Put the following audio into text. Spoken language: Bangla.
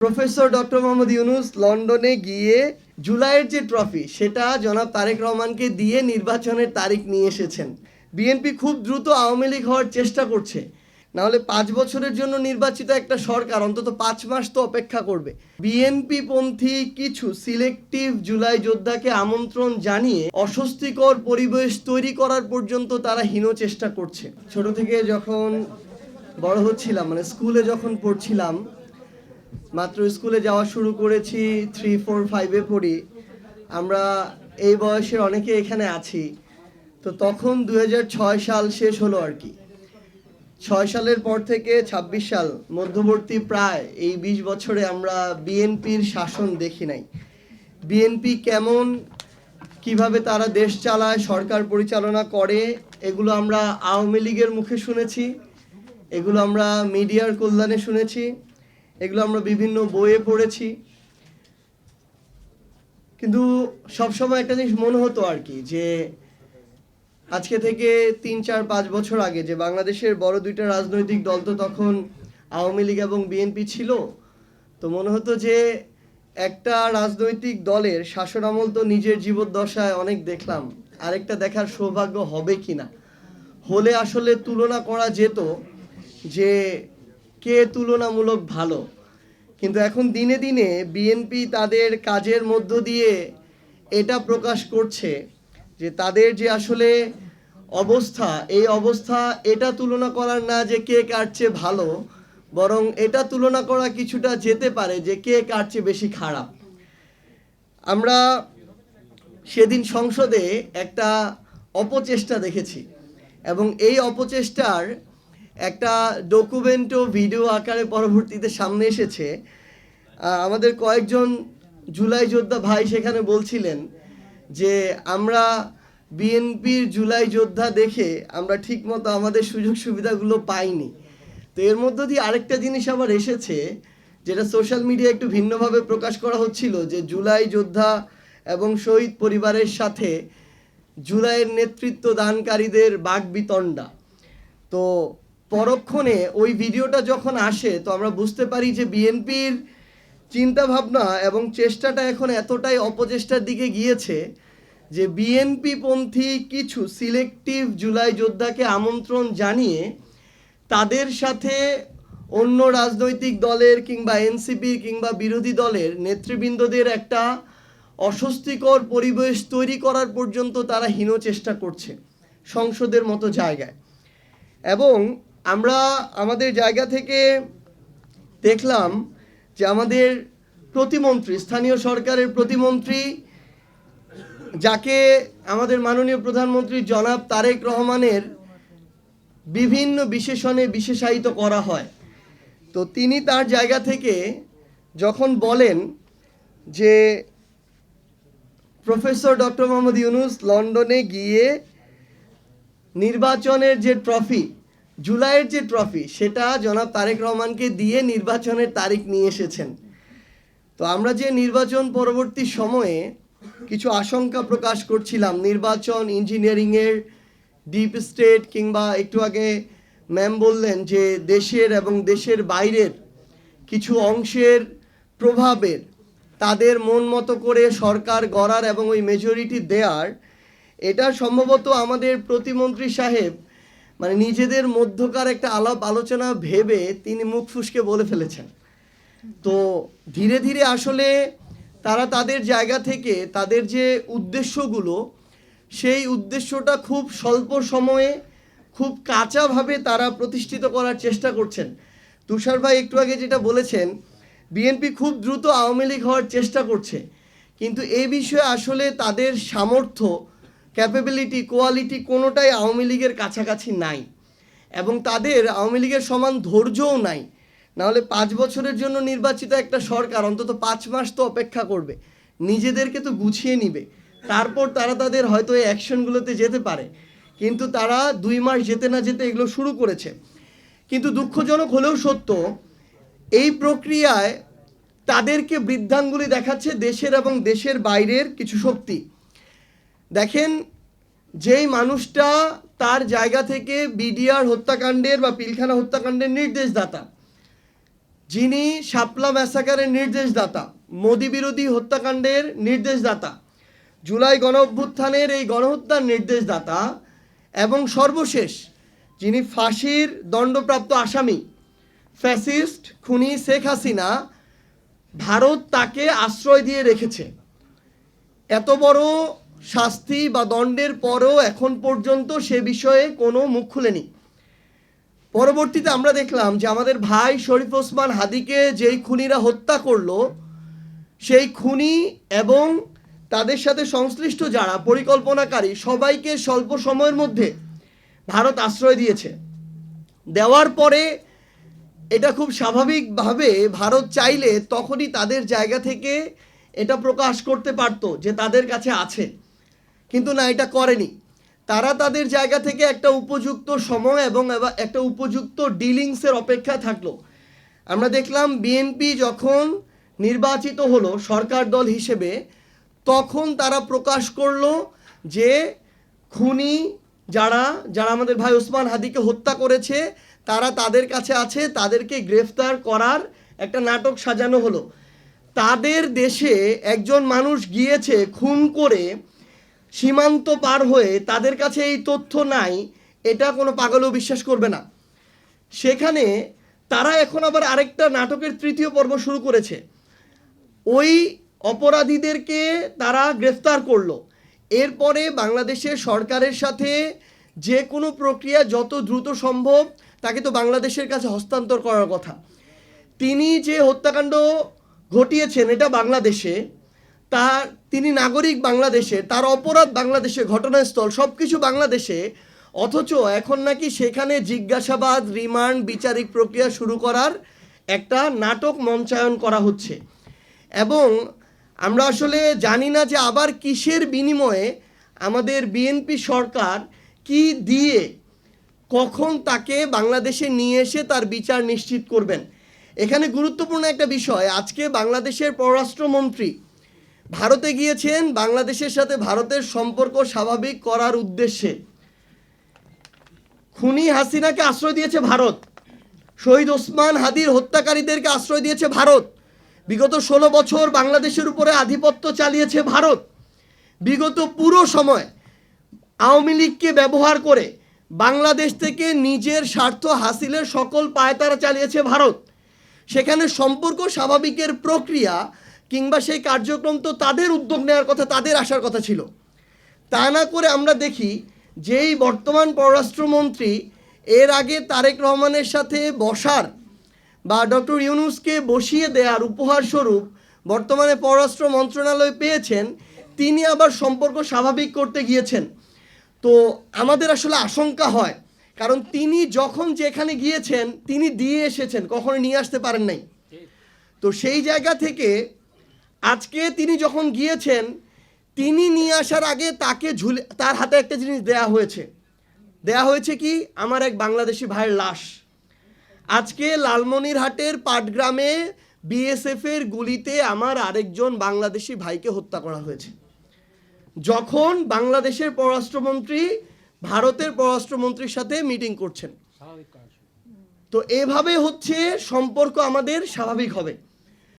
প্রফেসর ডক্টর মোহাম্মদ ইউনূস লন্ডনে গিয়ে জুলাইয়ের যে ট্রফি সেটা জনাব তারেক রহমানকে দিয়ে নির্বাচনের তারিখ নিয়ে এসেছেন। বিএনপি খুব দ্রুত আওয়ামী লীগ হওয়ার চেষ্টা করছে, নাহলে 5 বছরের জন্য নির্বাচিত একটা সরকার অন্তত 5 মাস তো অপেক্ষা করবে। বিএনপি পন্থী কিছু সিলেক্টিভ জুলাই যোদ্ধাকে আমন্ত্রণ জানিয়ে অস্বস্তিকর পরিবেশ তৈরি করার পর্যন্ত তারা হীন চেষ্টা করছে। ছোট থেকে যখন বড় হচ্ছিলাম, মানে স্কুলে যখন পড়ছিলাম, মাত্র স্কুলে যাওয়া শুরু করেছি, 3, 4, 5-এ পড়ি আমরা। এই বয়সের অনেকে এখানে আছি। তো তখন 2006 সাল শেষ হলো আর কি। 6 সালের পর থেকে 26 সাল মধ্যবর্তী প্রায় এই 20 বছরে আমরা বিএনপির শাসন দেখি নাই। বিএনপি কেমন, কিভাবে তারা দেশ চালায়, সরকার পরিচালনা করে, এগুলো আমরা আওয়ামী লীগের মুখে শুনেছি, এগুলো আমরা মিডিয়ার কল্যাণে শুনেছি, এগুলো আমরা বিভিন্ন বইয়ে পড়েছি। কিন্তু সবসময় একটা জিনিস মনে হতো আর কি, যে আজকে থেকে 3, 4, 5 বছর আগে যে বাংলাদেশের বড় দুইটা রাজনৈতিক দল তো তখন আওয়ামী লীগ এবং বিএনপি ছিল। তো মনে হতো যে একটা রাজনৈতিক দলের শাসন আমল তো নিজের জীবদ্দশায় অনেক দেখলাম, আরেকটা দেখার সৌভাগ্য হবে কিনা, হলে আসলে তুলনা করা যেত যে কে তুলনামূলক ভালো। কিন্তু এখন দিনে দিনে বিএনপি তাদের কাজের মধ্য দিয়ে এটা প্রকাশ করছে যে তাদের যে আসলে অবস্থা, এই অবস্থা এটা তুলনা করার না যে কে কার চেয়ে ভালো, বরং এটা তুলনা করা কিছুটা যেতে পারে যে কে কার চেয়ে বেশি খারাপ। আমরা সেদিন সংসদে একটা অপচেষ্টা দেখেছি, এবং এই অপচেষ্টার একটা ডকুমেন্টও ভিডিও আকারে পরবর্তীতে সামনে এসেছে। আমাদের কয়েকজন জুলাই যোদ্ধা ভাই সেখানে বলছিলেন যে আমরা বিএনপির জুলাই যোদ্ধা দেখে আমরা ঠিকমতো আমাদের সুযোগ সুবিধাগুলো পাইনি। তো এর মধ্য দিয়ে আরেকটা জিনিস আবার এসেছে, যেটা সোশ্যাল মিডিয়া একটু ভিন্নভাবে প্রকাশ করা হচ্ছিল, যে জুলাই যোদ্ধা এবং শহীদ পরিবারের সাথে জুলাইয়ের নেতৃত্ব দানকারীদের বাকবিতণ্ডা। তো পরক্ষণে ওই ভিডিওটা যখন আসে তো আমরা বুঝতে পারি যে বিএনপির চিন্তাভাবনা এবং চেষ্টাটা এখন এতটাই অপচেষ্টার দিকে গিয়েছে যে বিএনপি পন্থী কিছু সিলেক্টিভ জুলাই যোদ্ধাকে আমন্ত্রণ জানিয়ে তাদের সাথে অন্য রাজনৈতিক দলের কিংবা এনসিপি কিংবা বিরোধী দলের নেতৃবৃন্দদের একটা অস্বস্তিকর পরিবেশ তৈরি করার পর্যন্ত তারা হীন চেষ্টা করছে সংসদের মতো জায়গায়। এবং আমরা আমাদের জায়গা থেকে দেখলাম যে আমাদের প্রতিমন্ত্রী, স্থানীয় সরকারের প্রতিমন্ত্রী, যাকে আমাদের মাননীয় প্রধানমন্ত্রী জনাব তারেক রহমানের বিভিন্ন বিশেষণে বিশেষায়িত করা হয়, তো তিনি তার জায়গা থেকে যখন বলেন যে প্রফেসর ডক্টর মোহাম্মদ ইউনূস লন্ডনে গিয়ে নির্বাচনের যে ট্রফি, জুলাইয়ের যে ট্রফি সেটা জনাব তারেক রহমানকে দিয়ে নির্বাচনের তারিখ নিয়ে এসেছেন। তো আমরা যে নির্বাচন পরবর্তী সময়ে কিছু আশঙ্কা প্রকাশ করছিলাম, নির্বাচন ইঞ্জিনিয়ারিংয়ের ডিপ স্টেট, কিংবা একটু আগে ম্যাম বললেন যে দেশের এবং দেশের বাইরের কিছু অংশের প্রভাবের, তাদের মন মতো করে সরকার গড়ার এবং ওই মেজরিটি দেওয়ার, এটা সম্ভবত আমাদের প্রতিমন্ত্রী সাহেব মানে নিজেদের মধ্যকার একটা আলাপ আলোচনা ভেবে তিনি মুখ ফুসকে বলে ফেলেছেন। তো ধীরে ধীরে আসলে তারা তাদের জায়গা থেকে তাদের যে উদ্দেশ্যগুলো, সেই উদ্দেশ্যটা খুব স্বল্প সময়ে খুব কাঁচাভাবে তারা প্রতিষ্ঠিত করার চেষ্টা করছেন। তুষার ভাই একটু আগে যেটা বলেছেন, বিএনপি খুব দ্রুত আওয়ামী লীগ হওয়ার চেষ্টা করছে, কিন্তু এই বিষয়ে আসলে তাদের সামর্থ্য, ক্যাপাবিলিটি, কোয়ালিটি কোনোটাই আওয়ামী লীগের কাছাকাছি নাই, এবং তাদের আওয়ামী লীগের সমান ধৈর্যও নাই। নাহলে 5 বছরের জন্য নির্বাচিত একটা সরকার অন্তত 5 মাস তো অপেক্ষা করবে, নিজেদেরকে তো গুছিয়ে নিবে, তারপর তারা তাদের হয়তো এই অ্যাকশনগুলোতে যেতে পারে। কিন্তু তারা 2 মাস যেতে না যেতে এগুলো শুরু করেছে। কিন্তু দুঃখজনক হলেও সত্য, এই প্রক্রিয়ায় তাদেরকে বৃদ্ধাঙ্গুলি দেখাচ্ছে দেশের এবং দেশের বাইরের কিছু শক্তি। দেখেন, যেই মানুষটা তার জায়গা থেকে বিডিআর হত্যাকাণ্ডের বা পিলখানা হত্যাকাণ্ডের নির্দেশদাতা, যিনি শাপলা ম্যাসাকারের নির্দেশদাতা, মোদি বিরোধী হত্যাকাণ্ডের নির্দেশদাতা, জুলাই গণ অভ্যুত্থানের এই গণহত্যার নির্দেশদাতা, এবং সর্বশেষ যিনি ফাঁসির দণ্ডপ্রাপ্ত আসামি ফ্যাসিস্ট খুনি শেখ হাসিনা, ভারত তাকে আশ্রয় দিয়ে রেখেছে। এত বড় শাস্তি বা দণ্ডের পরও এখন পর্যন্ত সে বিষয়ে কোনো মুখ খুলেনি। পরবর্তীতে আমরা দেখলাম যে আমাদের ভাই শরীফ ওসমান হাদিকে যেই খুনিরা হত্যা করলো, সেই খুনি এবং তাদের সাথে সংশ্লিষ্ট যারা পরিকল্পনাকারী সবাইকে স্বল্প সময়ের মধ্যে ভারত আশ্রয় দিয়েছে। দেওয়ার পরে এটা খুব স্বাভাবিকভাবে ভারত চাইলে তখনই তাদের জায়গা থেকে এটা প্রকাশ করতে পারতো যে তাদের কাছে আছে, কিন্তু না, এটা করেনি। তারা তাদের জায়গা থেকে একটা উপযুক্ত সময় এবং একটা উপযুক্ত ডিলিংসের অপেক্ষায় থাকলো। আমরা দেখলাম বিএনপি যখন নির্বাচিত হলো সরকার দল হিসেবে, তখন তারা প্রকাশ করলো যে খুনি যারা আমাদের ভাই ওসমান হাদিকে হত্যা করেছে তারা তাদের কাছে আছে, তাদেরকে গ্রেফতার করার একটা নাটক সাজানো হলো। তাদের দেশে একজন মানুষ গিয়েছে খুন করে, সীমান্ত পার হয়ে, তাদের কাছে এই তথ্য নাই, এটা কোনো পাগলও বিশ্বাস করবে না। সেখানে তারা এখন আবার আরেকটা নাটকের তৃতীয় পর্ব শুরু করেছে। ওই অপরাধীদেরকে তারা গ্রেফতার করলো, এরপরে বাংলাদেশের সরকারের সাথে যে কোনো প্রক্রিয়া যত দ্রুত সম্ভব তাকে তো বাংলাদেশের কাছে হস্তান্তর করার কথা। তিনি যে হত্যাকাণ্ড ঘটিয়েছেন এটা বাংলাদেশে, তিনি নাগরিক বাংলাদেশের, তার অপরাধ বাংলাদেশে, ঘটনাস্থল সব কিছু বাংলাদেশে, অথচ এখন নাকি সেখানে জিজ্ঞাসাবাদ, রিমান্ড, বিচারিক প্রক্রিয়া শুরু করার একটা নাটক মঞ্চায়ন করা হচ্ছে। এবং আমরা আসলে জানি না যে আবার কিসের বিনিময়ে আমাদের বিএনপি সরকার কি দিয়ে কখন তাকে বাংলাদেশে নিয়ে এসে তার বিচার নিশ্চিত করবেন। এখানে গুরুত্বপূর্ণ একটা বিষয়, আজকে বাংলাদেশের পররাষ্ট্রমন্ত্রী ভারতে গিয়েছেন বাংলাদেশের সাথে ভারতের সম্পর্ক স্বাভাবিক করার উদ্দেশ্যে। খুনি হাসিনাকে আশ্রয় দিয়েছে ভারত, শহীদ ওসমান হাদির হত্যাকারীদেরকে আশ্রয় দিয়েছে ভারত, বিগত 16 বছর বাংলাদেশের উপরে আধিপত্য চালিয়েছে ভারত, বিগত পুরো সময় আওয়ামী লীগকে ব্যবহার করে বাংলাদেশ থেকে নিজের স্বার্থ হাসিলের সকল পায়তারা চালিয়েছে ভারত। সেখানে সম্পর্ক স্বাভাবিকের প্রক্রিয়া কিংবা সেই কার্যক্রম তো তাদের উদ্যোগ নেওয়ার কথা, তাদের আসার কথা ছিল। তা না করে আমরা দেখি যেই বর্তমান পররাষ্ট্রমন্ত্রী এর আগে তারেক রহমানের সাথে বসার বা ডক্টর ইউনূসকে বসিয়ে দেওয়ার উপহার স্বরূপ বর্তমানে পররাষ্ট্র মন্ত্রণালয় পেয়েছেন, তিনি আবার সম্পর্ক স্বাভাবিক করতে গিয়েছেন। তো আমাদের আসলে আশঙ্কা হয়, কারণ তিনি যখন যেখানে গিয়েছেন তিনি দিয়ে এসেছেন, কখনো নিয়ে আসতে পারেন নাই। তো সেই জায়গা থেকে আজকে তিনি যখন গিয়েছেন, তিনি নিয়ে আসার আগে তাকে তার হাতে একটা জিনিস দেয়া হয়েছে কি, আমার এক বাংলাদেশি ভাইয়ের লাশ। আজকে লালমনিরহাটের পাটগ্রামে বিএসএফের গুলিতে আমার আরেকজন বাংলাদেশি ভাইকে হত্যা করা হয়েছে, যখন বাংলাদেশের পররাষ্ট্রমন্ত্রী ভারতের পররাষ্ট্রমন্ত্রীর সাথে মিটিং করছেন। তো এভাবে হচ্ছে সম্পর্ক আমাদের স্বাভাবিক হবে।